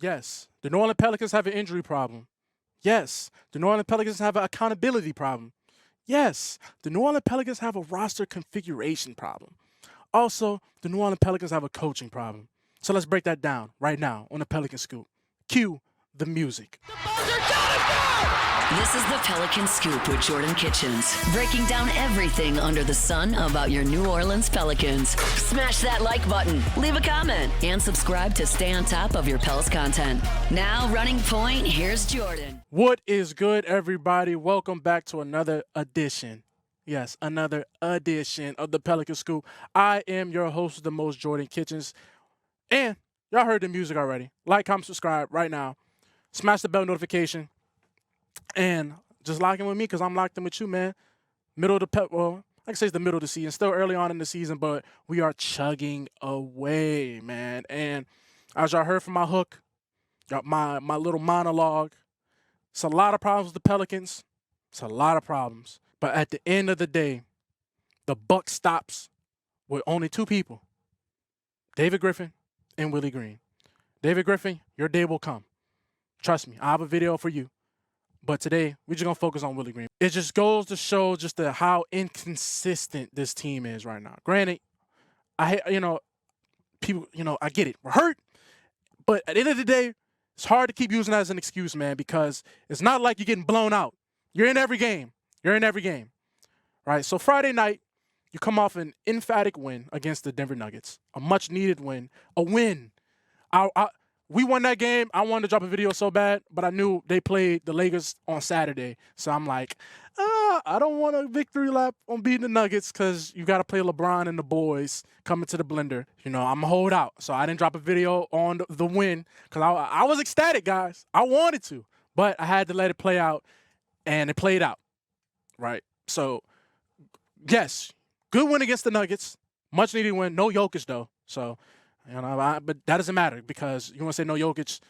Yes. The New Orleans Pelicans have an injury problem. Yes. The New Orleans Pelicans have an accountability problem. Yes. The New Orleans Pelicans have a roster configuration problem. Also, the New Orleans Pelicans have a coaching problem. So let's break that down right now on the Pelicans Scoop. Cue the music. This is the Pelicans Scoop with Jordan Kitchens, breaking down everything under the sun about your New Orleans Pelicans. Smash that like button, leave a comment, and subscribe to stay on top of your Pels content. Now, running point, here's Jordan. What is good, everybody? Welcome back to another edition. Yes, another edition of the Pelicans Scoop. I am your host, the most Jordan Kitchens. And y'all heard the music already. Like, comment, subscribe right now. Smash the bell notification. And just lock in with me because I'm locked in with you, man. Middle of the well, I can say it's the middle of the season. Still early on in the season, but we are chugging away, man. And as y'all heard from my hook, my little monologue, it's a lot of problems with the Pelicans. It's a lot of problems. But at the end of the day, the buck stops with only two people, David Griffin and Willie Green. David Griffin, your day will come. Trust me, I have a video for you. But today, we're just going to focus on Willie Green. It just goes to show just how inconsistent this team is right now. Granted, people, I get it. We're hurt. But at the end of the day, it's hard to keep using that as an excuse, man, because it's not like you're getting blown out. You're in every game. Right? So Friday night, you come off an emphatic win against the Denver Nuggets, a much-needed win, a win. We won that game. I wanted to drop a video so bad, but I knew they played the Lakers on Saturday. So I'm like, I don't want a victory lap on beating the Nuggets because you got to play LeBron and the boys coming to the blender. I'm going to hold out. So I didn't drop a video on the win because I was ecstatic, guys. I wanted to, but I had to let it play out, and it played out, right? So, yes, good win against the Nuggets. Much needed win. No Jokic, though. So, but that doesn't matter because you want to say no Jokic,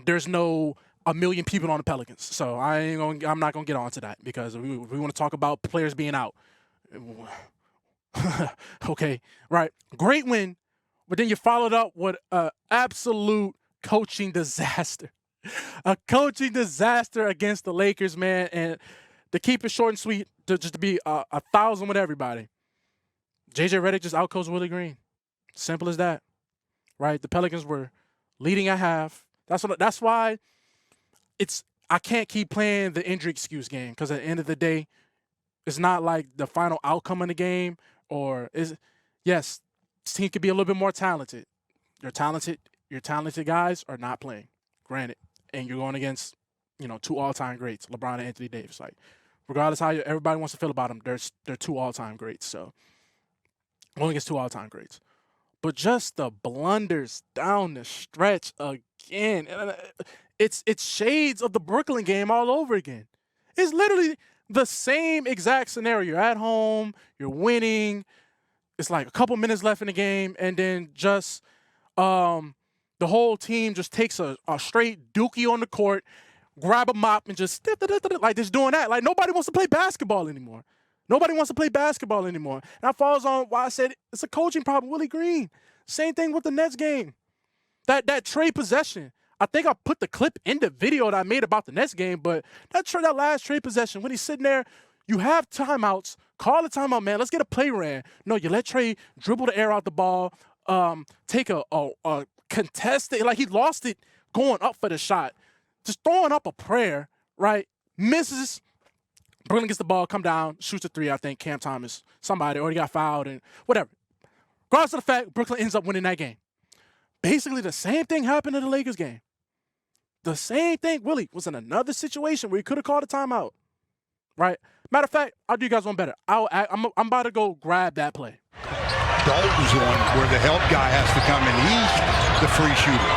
there's no a million people on the Pelicans. So I'm not gonna get onto that because we want to talk about players being out. Okay, right. Great win, but then you followed up with an absolute coaching disaster. A coaching disaster against the Lakers, man. And to keep it short and sweet, to be a thousand with everybody, JJ Redick just outcoached Willie Green. Simple as that. Right, the Pelicans were leading at half. That's why I can't keep playing the injury excuse game because at the end of the day, it's not like the final outcome of the game. Yes, this team could be a little bit more talented. Your talented guys are not playing. Granted, and you're going against two all-time greats, LeBron and Anthony Davis. Like, regardless how everybody wants to feel about them, they're two all-time greats. So going against two all-time greats. But just the blunders down the stretch again. It's shades of the Brooklyn game all over again. It's literally the same exact scenario. You're at home, you're winning. It's like a couple minutes left in the game, and then just the whole team just takes a straight dookie on the court, grab a mop, and just like just doing that. Like nobody wants to play basketball anymore. Nobody wants to play basketball anymore. And that falls on why I said it's a coaching problem. Willie Green. Same thing with the Nets game. That trade possession. I think I put the clip in the video that I made about the Nets game, but that last trade possession, when he's sitting there, you have timeouts. Call the timeout, man. Let's get a play ran. No, you let Trey dribble the air out the ball, take a contested, like he lost it going up for the shot. Just throwing up a prayer, right? Misses. Brooklyn gets the ball, come down, shoots a three, I think, Cam Thomas, somebody, already got fouled, and whatever. Regardless of the fact, Brooklyn ends up winning that game. Basically, the same thing happened in the Lakers game. The same thing, Willie, was in another situation where he could have called a timeout, right? Matter of fact, I'll do you guys one better. I'm about to go grab that play. Dalton's one where the help guy has to come in. He's the free shooter.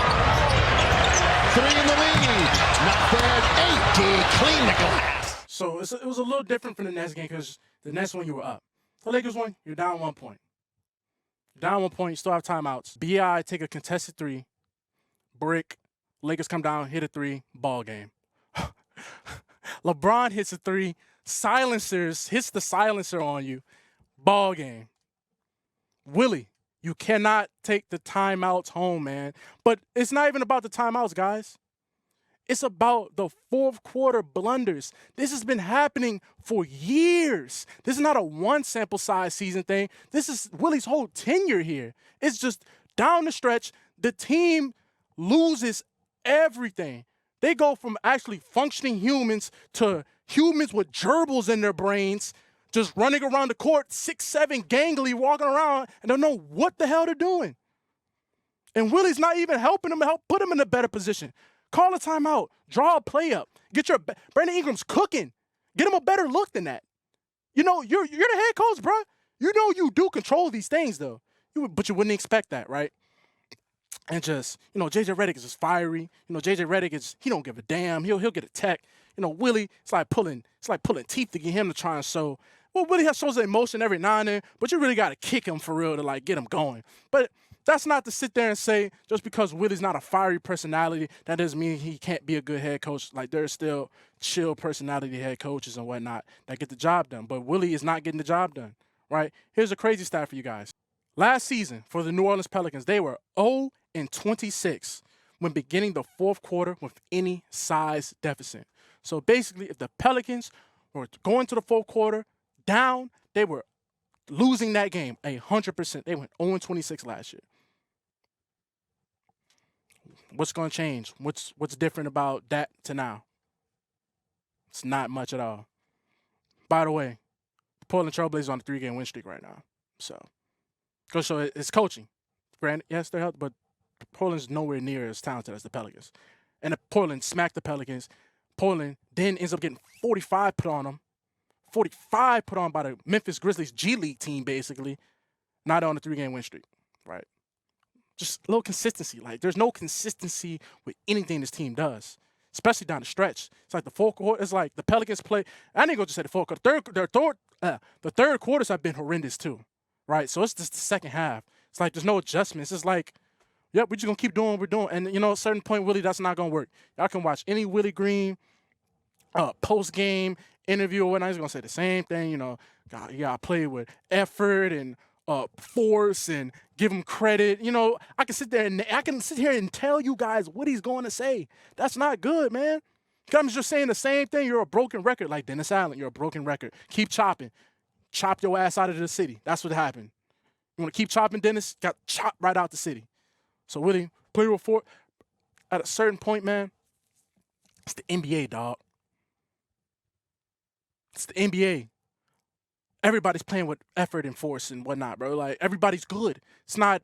Three in the lead. Not bad. 80. Clean the glass. So it was a little different from the Nets game because the Nets one, you were up. The Lakers one, you're down 1 point. You're down 1 point, you still have timeouts. B.I. take a contested three, brick, Lakers come down, hit a three, ball game. LeBron hits a three, hits the silencer on you, ball game. Willie, You cannot take the timeouts home, man. But it's not even about the timeouts, guys. It's about the fourth quarter blunders. This has been happening for years. This is not a one sample size season thing. This is Willie's whole tenure here. It's just down the stretch, the team loses everything. They go from actually functioning humans to humans with gerbils in their brains, just running around the court, 6'7", gangly, walking around, and don't know what the hell they're doing. And Willie's not even helping them, help put them in a better position. Call a timeout. Draw a play up. Get your Brandon Ingram's cooking. Get him a better look than that. You know, you're the head coach, bro. You know you do control these things, though. But you wouldn't expect that, right? And just, you know, JJ Redick is just fiery. You know, JJ Redick he don't give a damn. He'll get a tech. You know, Willie, it's like pulling teeth to get him to try and show. Well, Willie shows the emotion every now and then, but you really got to kick him for real to like get him going. But that's not to sit there and say just because Willie's not a fiery personality, that doesn't mean he can't be a good head coach. Like, there's still chill personality head coaches and whatnot that get the job done. But Willie is not getting the job done, right? Here's a crazy stat for you guys. Last season for the New Orleans Pelicans, they were 0-26 when beginning the fourth quarter with any size deficit. So basically, if the Pelicans were going to the fourth quarter down, they were losing that game 100%. They went 0-26 last year. What's going to change? What's different about that to now? It's not much at all. By the way, the Portland Trailblazers on a 3-game win streak right now. So, go show it's coaching. Granted, yes, they're healthy, but Portland's nowhere near as talented as the Pelicans. And Portland smacked the Pelicans. Portland then ends up getting 45 put on them. 45 put on by the Memphis Grizzlies G League team, basically. Not on a 3-game win streak, right? Just a little consistency. Like, there's no consistency with anything this team does, especially down the stretch. It's like the fourth quarter. It's like the Pelicans play. I ain't gonna just say the fourth quarter. The third quarters have been horrendous too, right? So it's just the second half. It's like there's no adjustments. It's like, yep, we're just gonna keep doing what we're doing. And you know, at a certain point, Willie, that's not gonna work. Y'all can watch any Willie Green post game interview or whatnot. He's gonna say the same thing. You know, you gotta play with effort and force and give him credit. You know, I can sit here and tell you guys what he's going to say. That's not good, man. I'm just saying the same thing. You're a broken record, like Dennis Allen. You're a broken record. Keep chopping. Chop your ass out of the city. That's what happened. You want to keep chopping, Dennis? Got chopped right out the city. So Willie, play with four. At a certain point, man, it's the NBA, dog. It's the NBA. Everybody's playing with effort and force and whatnot, bro. Like, everybody's good. It's not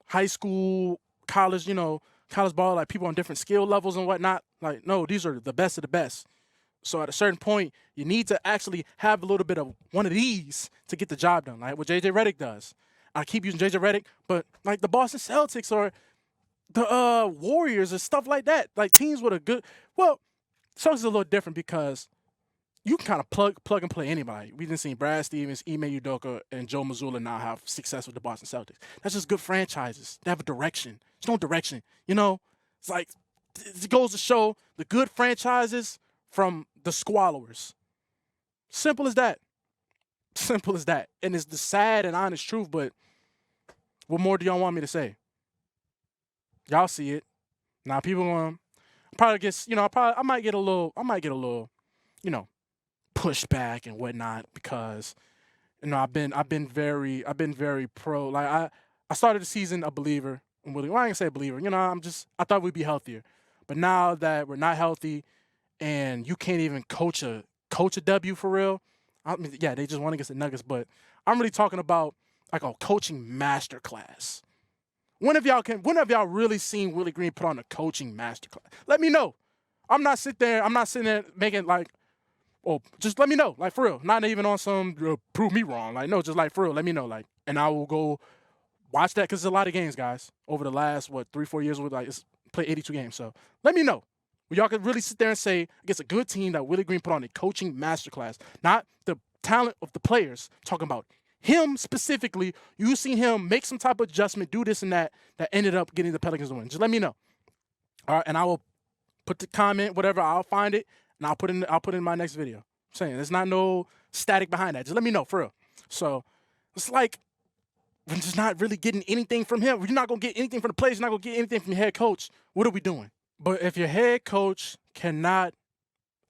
high school, college, you know, college ball, like people on different skill levels and whatnot. Like, no, these are the best of the best. So at a certain point, you need to actually have a little bit of one of these to get the job done, like what JJ Redick does. I keep using JJ Redick, but like the Boston Celtics or the Warriors or stuff like that, like teams with a good, well, Celtics is a little different because you can kind of plug and play anybody. We've been seeing Brad Stevens, Ime Udoka, and Joe Mazzulla now have success with the Boston Celtics. That's just good franchises. They have a direction. There's no direction. You know, it's like, it goes to show the good franchises from the squallers. Simple as that. Simple as that. And it's the sad and honest truth, but what more do y'all want me to say? Y'all see it. Now people going probably gets, you know, I might get a little, you know, pushback and whatnot because, you know, I've been very pro. Like I started the season a believer. Well, I ain't gonna say a believer. You know, I thought we'd be healthier, but now that we're not healthy, and you can't even coach a W for real. I mean, yeah, they just won against the Nuggets, but I'm really talking about like a coaching masterclass. When have y'all really seen Willie Green put on a coaching masterclass? Let me know. I'm not sitting there making like, oh, just let me know, like for real. Not even on some prove me wrong. Like, no, just like for real, let me know. Like, and I will go watch that because there's a lot of games, guys. Over the last 3-4 years, it's play 82 games. So let me know. Well, y'all could really sit there and say against a good team that Willie Green put on a coaching masterclass, not the talent of the players. Talking about him specifically, you seen him make some type of adjustment, do this and that ended up getting the Pelicans to win. Just let me know. All right, and I will put the comment, whatever. I'll find it and I'll put it in my next video. I'm saying there's not no static behind that. Just let me know for real. So it's like we're just not really getting anything from him. We're not going to get anything from the players. You're not going to get anything from your head coach. What are we doing? But if your head coach cannot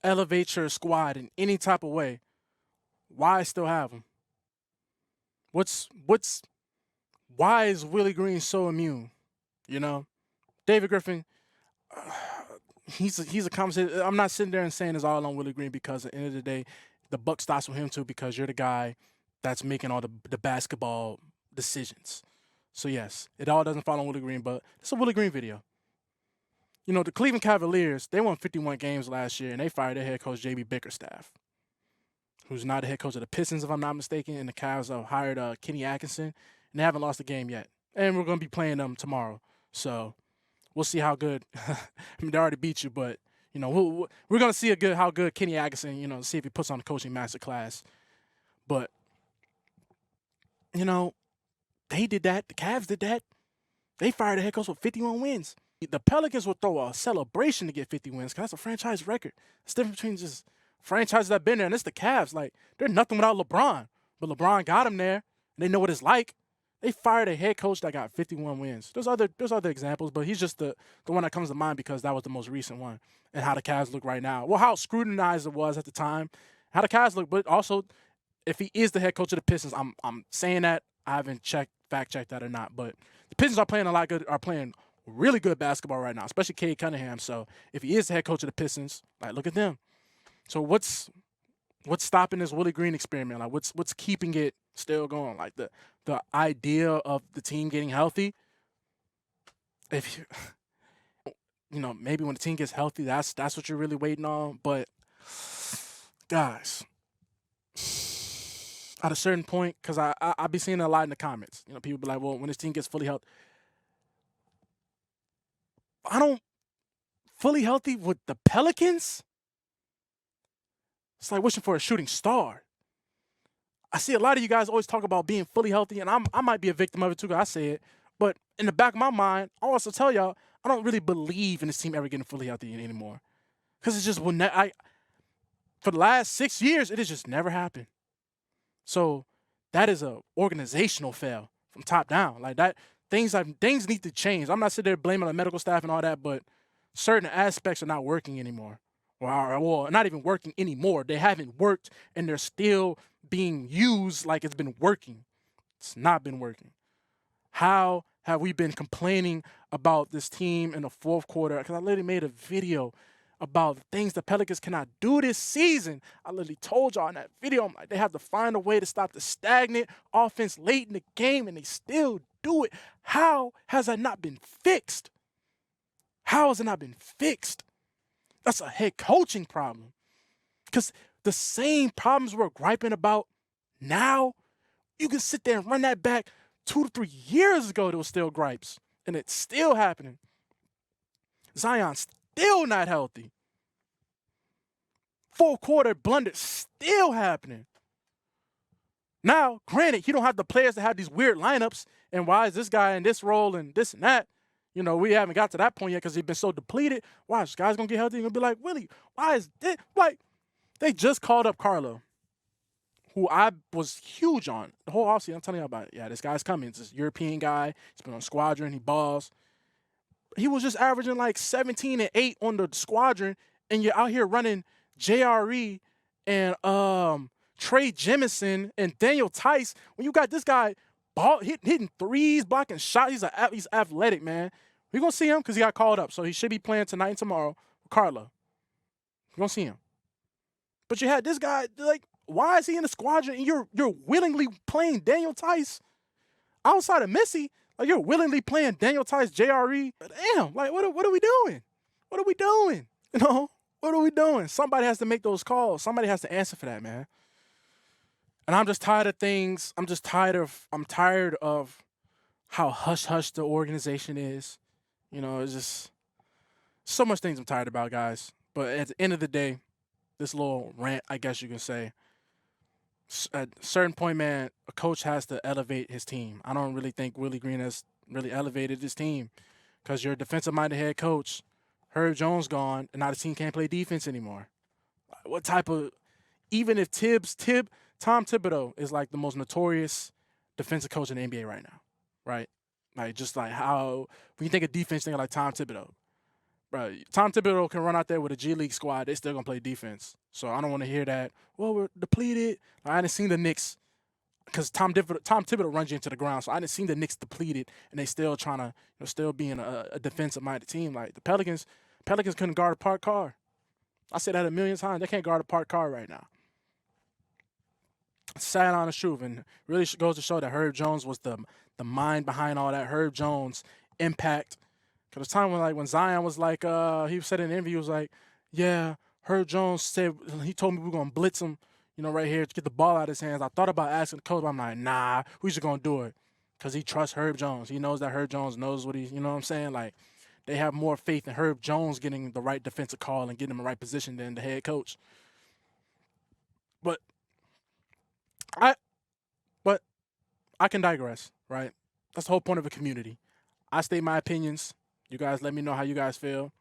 elevate your squad in any type of way, why still have him? Why is Willie Green so immune? You know, David Griffin, he's a conversation. I'm not sitting there and saying it's all on Willie Green, because at the end of the day, the buck stops with him too, because you're the guy that's making all the basketball decisions. So yes, it all doesn't fall on Willie Green, but it's a Willie Green video. You know, the Cleveland Cavaliers, they won 51 games last year, and they fired their head coach, J.B. Bickerstaff, who's now the head coach of the Pistons, if I'm not mistaken, and the Cavs have hired Kenny Atkinson, and they haven't lost a game yet. And we're going to be playing them tomorrow. So we'll see how good. I mean, they already beat you, but, you know, we're going to see how good Kenny Atkinson, you know, see if he puts on the coaching master class. But, you know, they did that. The Cavs did that. They fired the head coach with 51 wins. The Pelicans will throw a celebration to get 50 wins, because that's a franchise record. It's different between just franchises that have been there, and it's the Cavs. Like, they're nothing without LeBron. But LeBron got them there, and they know what it's like. They fired a head coach that got 51 wins. There's other examples, but he's just the one that comes to mind because that was the most recent one. And how the Cavs look right now. Well, how scrutinized it was at the time. How the Cavs look, but also if he is the head coach of the Pistons, I'm saying that. I haven't fact checked that or not. But the Pistons are playing really good basketball right now, especially Cade Cunningham. So if he is the head coach of the Pistons, like, look at them. So what's stopping this Willie Green experiment? Like, what's keeping it still going? Like, the idea of the team getting healthy. If you know, maybe when the team gets healthy, that's what you're really waiting on. But guys, at a certain point, because I be seeing it a lot in the comments. You know, people be like, well, when this team gets fully healthy, fully healthy with the Pelicans? It's like wishing for a shooting star. I see a lot of you guys always talk about being fully healthy, and I might be a victim of it too, because I say it. But in the back of my mind, I also tell y'all, I don't really believe in this team ever getting fully healthy anymore. Because it's just, for the last 6 years, it has just never happened. So that is a organizational fail from top down. Like, that, things need to change. I'm not sitting there blaming the medical staff and all that, but certain aspects are not working anymore. Well, not even working anymore. They haven't worked, and they're still being used like it's been working. It's not been working. How have we been complaining about this team in the fourth quarter? Because I literally made a video about things the Pelicans cannot do this season. I literally told y'all in that video, I'm like, they have to find a way to stop the stagnant offense late in the game, and they still do it. How has that not been fixed? How has it not been fixed? That's a head coaching problem. Because the same problems we're griping about now, you can sit there and run that back 2 to 3 years ago, there was still gripes. And it's still happening. Zion's still not healthy. Fourth quarter blunders still happening. Now, granted, you don't have the players that have these weird lineups, and why is this guy in this role and this and that? You know, we haven't got to that point yet because they've been so depleted. Why is this guy's going to get healthy? You're going to be like, Willie, why is this? Like, they just called up Carlo, who I was huge on the whole offseason. I'm telling you about it. Yeah, this guy's coming. It's this European guy. He's been on Squadron. He balls. He was just averaging like 17 and 8 on the Squadron, and you're out here running JRE and Trey Jemison and Daniel Tice when you got this guy hitting threes, blocking shots. He's athletic, man. We're going to see him because he got called up, so he should be playing tonight and tomorrow with Carlo. We're going to see him. But you had this guy, like, why is he in the Squadron and you're willingly playing Daniel Tice outside of Missy? Like, you're willingly playing Daniel Tice, JRE. Damn, like, what are we doing? What are we doing? You know, what are we doing? Somebody has to make those calls. Somebody has to answer for that, man. And I'm just tired of things. I'm tired of how hush-hush the organization is. You know, it's just so much things I'm tired about, guys. But at the end of the day, this little rant, I guess you can say, at a certain point, man, a coach has to elevate his team. I don't really think Willie Green has really elevated his team because you're a defensive-minded head coach. Herb Jones gone, and now the team can't play defense anymore. What type of – even if Tom Thibodeau is like the most notorious defensive coach in the NBA right now, right? Like, just like how, when you think of defense, think of like Tom Thibodeau. Bro, Tom Thibodeau can run out there with a G League squad. They still going to play defense. So I don't want to hear that, well, we're depleted. Like, I didn't see the Knicks, because Tom Thibodeau runs you into the ground. So I didn't see the Knicks depleted, and they still trying to, still being a defensive-minded team. Like the Pelicans couldn't guard a parked car. I said that a million times. They can't guard a parked car right now. It's sad, honest truth, and really goes to show that Herb Jones was the mind behind all that. Herb Jones' impact. Because the time when Zion was like, he said in an interview, he was like, yeah, Herb Jones said, he told me we're going to blitz him, right here to get the ball out of his hands. I thought about asking the coach, but I'm like, nah, we just going to do it. Because he trusts Herb Jones. He knows that Herb Jones knows what you know what I'm saying? Like, they have more faith in Herb Jones getting the right defensive call and getting him in the right position than the head coach. But I can digress, right? That's the whole point of a community. I state my opinions. You guys let me know how you guys feel.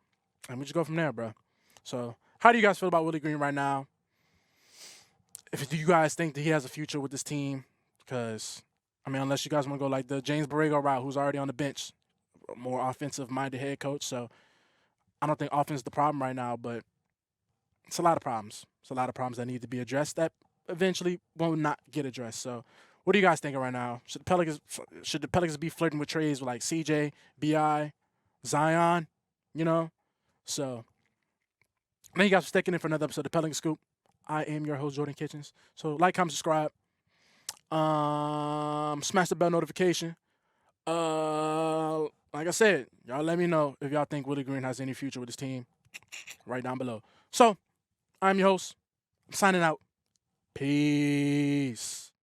And we just go from there, bro. So, how do you guys feel about Willie Green right now? Do you guys think that he has a future with this team? Because, unless you guys want to go like the James Borrego route, who's already on the bench, a more offensive-minded head coach. So, I don't think offense is the problem right now, but it's a lot of problems. It's a lot of problems that need to be addressed that eventually will not get addressed. So, what are you guys thinking right now? Should the Pelicans be flirting with trades with like CJ, BI, Zion? So, thank you guys for sticking in for another episode of the Pelicans Scoop. I am your host, Jordan Kitchens. So, like, comment, subscribe. Smash the bell notification. Like I said, y'all let me know if y'all think Willie Green has any future with his team. Right down below. So, I'm your host. I'm signing out. Peace.